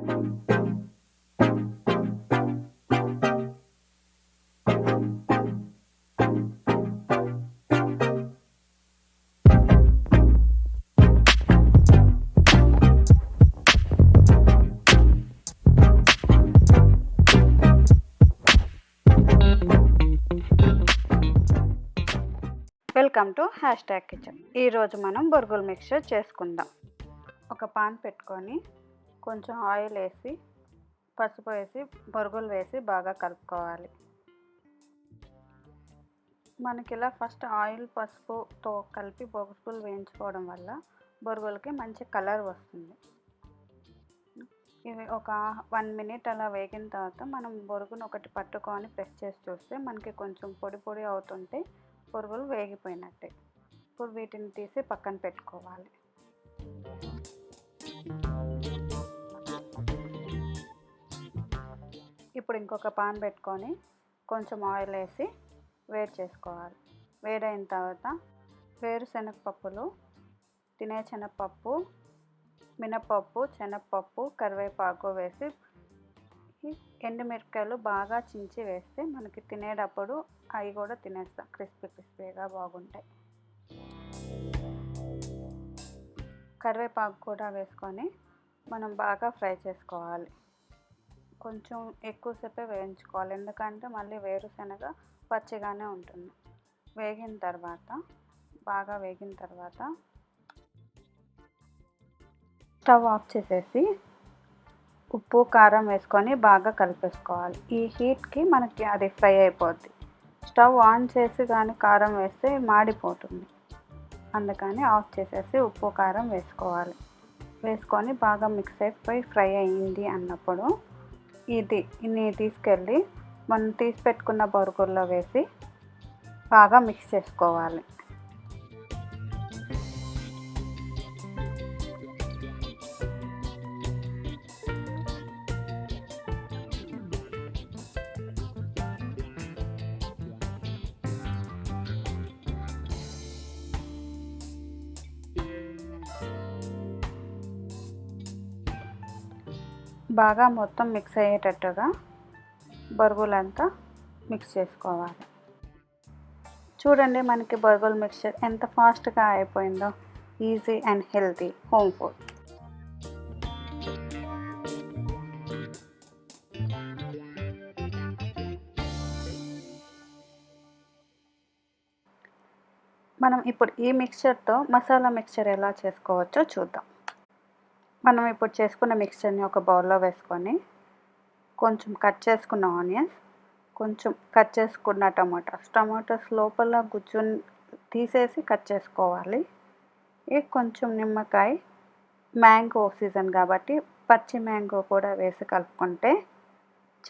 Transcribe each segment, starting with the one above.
Welcome to #kitchen. ఈరోజు మనం బొరుగులు మిక్చర్ చేసుకుందాం. ఒక పాన్ పెట్టుకొని కొంచెం ఆయిల్ వేసి పసుపు వేసి బొరుగులు వేసి బాగా కలుపుకోవాలి. మనకి ఇలా ఫస్ట్ ఆయిల్ పసుపుతో కలిపి బొరుగులు వేయించుకోవడం వల్ల బొరుగులకి మంచి కలర్ వస్తుంది. ఇవి ఒక 1 మినిట్ అలా వేగిన తర్వాత మనం బొరుగును ఒకటి పట్టుకొని ప్రెస్ చేసి చూస్తే మనకి కొంచెం పొడి పొడి అవుతుంటే బొరుగులు వేగిపోయినట్టే. ఇప్పుడు వీటిని తీసి పక్కన పెట్టుకోవాలి. ఇప్పుడు ఇంకొక పాన్ పెట్టుకొని కొంచెం ఆయిల్ వేసి వేడి చేసుకోవాలి. వేడైన తర్వాత వేరుశనగపప్పులు, తినే శనగపప్పు, మినపప్పు, శనగపప్పు, కరివేపాకు వేసి ఎండుమిరపకాయలు బాగా చించి వేస్తే మనకి తినేటప్పుడు అవి కూడా తినేస్తాం. క్రిస్పీగా బాగుంటాయి. కరివేపాకు కూడా వేసుకొని మనం బాగా ఫ్రై చేసుకోవాలి. కొంచెం ఎక్కువసేపే వేయించుకోవాలి, ఎందుకంటే మళ్ళీ వేరుశనగ పచ్చిగానే ఉంటుంది. బాగా వేగిన తర్వాత స్టవ్ ఆఫ్ చేసేసి ఉప్పు కారం వేసుకొని బాగా కలిపేసుకోవాలి. ఈ హీట్కి మనకి అది ఫ్రై అయిపోద్ది. స్టవ్ ఆన్ చేసి కానీ కారం వేస్తే మాడిపోతుంది. అందుకని ఆఫ్ చేసేసి ఉప్పు కారం వేసుకొని బాగా మిక్స్ అయిపోయి ఫ్రై అయ్యింది అన్నప్పుడు ఇన్ని తీసుకెళ్ళి మనం తీసి పెట్టుకున్న బొరుగుల్లో వేసి బాగా మిక్స్ చేసుకోవాలి. బాగా మొత్తం మిక్స్ అయ్యేటట్టుగా బొరుగులంతా మిక్స్ చేసుకోవాలి. చూడండి మనకి బొరుగుల మిక్చర్ ఎంత ఫాస్ట్గా అయిపోయిందో. Easy and healthy home food. మనం ఇప్పుడు ఈ మిక్చర్తో మసాలా మిక్చర్ ఎలా చేసుకోవచ్చో చూద్దాం. మనం ఇప్పుడు చేసుకున్న మిక్చర్ని ఒక బౌల్లో వేసుకొని కొంచెం కట్ చేసుకున్న ఆనియన్స్, కొంచెం కట్ చేసుకున్న టమాటాస్ లోపల గుజ్జుని తీసేసి కట్ చేసుకోవాలి. కొంచెం నిమ్మకాయ, మ్యాంగో సీజన్ కాబట్టి పచ్చి మ్యాంగో కూడా వేసి కలుపుకుంటే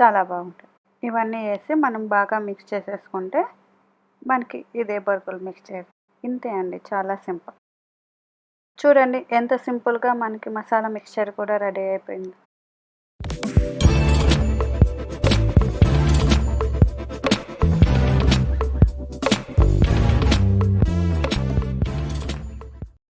చాలా బాగుంటుంది. ఇవన్నీ వేసి మనం బాగా మిక్స్ చేసేసుకుంటే మనకి ఇదే బొరుగుల మిక్చర్. ఇంతే అండి, చాలా సింపుల్. చూడండి ఎంత సింపుల్గా మనకి మసాలా మిక్చర్ కూడా రెడీ అయిపోయింది.